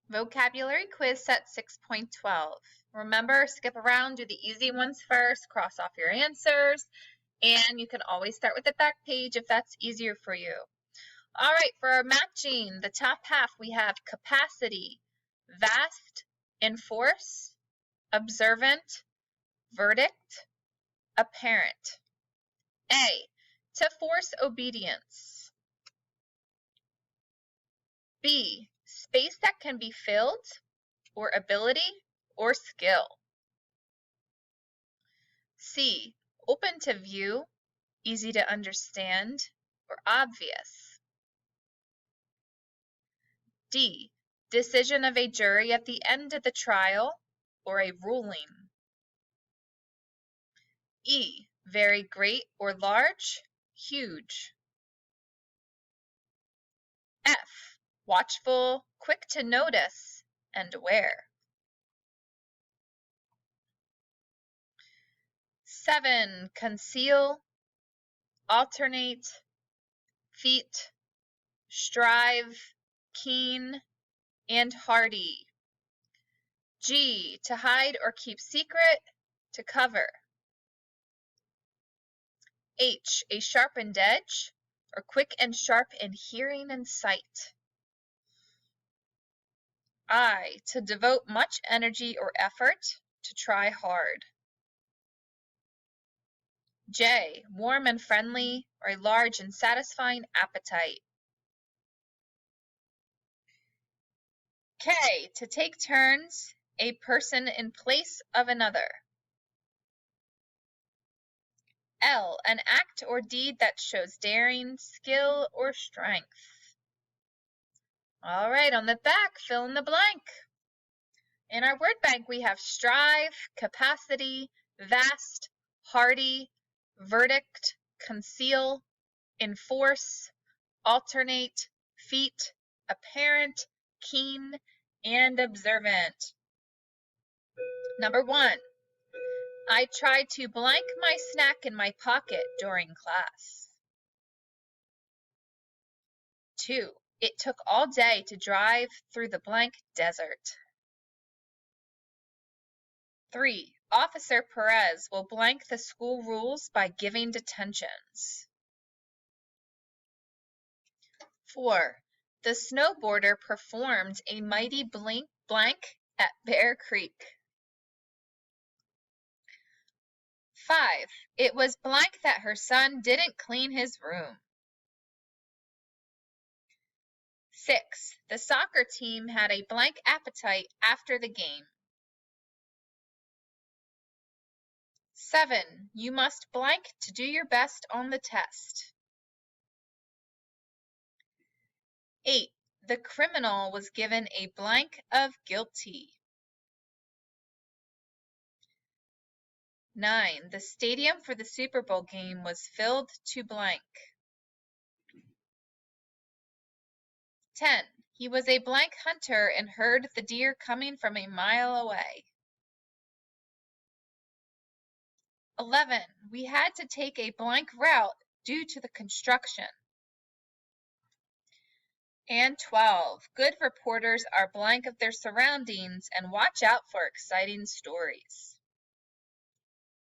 Vocabulary quiz set 6.12. Remember, skip around, do the easy ones first, cross off your answers, and you can always start with the back page if that's easier for you. All right, for our matching, the top half, we have capacity, vast, enforce, observant, verdict, apparent. A, to force obedience. B, space that can be filled, or ability, or skill. C, open to view, easy to understand, or obvious. D, decision of a jury at the end of the trial, or a ruling. E, very great or large, huge. F, watchful, quick to notice, and aware. 7, conceal, alternate, feat, strive, keen, and hardy. G, to hide or keep secret, to cover. H, a sharpened edge, or quick and sharp in hearing and sight. I, to devote much energy or effort, to try hard. J, warm and friendly, or a large and satisfying appetite. K, to take turns, a person in place of another. L, an act or deed that shows daring, skill, or strength. All right, on the back, fill in the blank. In our word bank, we have strive, capacity, vast, hardy, verdict, conceal, enforce, alternate, feat, apparent, keen, and observant. Number 1, I tried to blank my snack in my pocket during class. 2, it took all day to drive through the blank desert. 3, Officer Perez will blank the school rules by giving detentions. 4, the snowboarder performed a mighty blank at Bear Creek. 5, it was blank that her son didn't clean his room. 6, the soccer team had a blank appetite after the game. 7, you must blank to do your best on the test. 8, the criminal was given a blank of guilty. 9, the stadium for the Super Bowl game was filled to blank. 10, he was a blank hunter and heard the deer coming from a mile away. 11, we had to take a blank route due to the construction. And 12, good reporters are blank of their surroundings and watch out for exciting stories.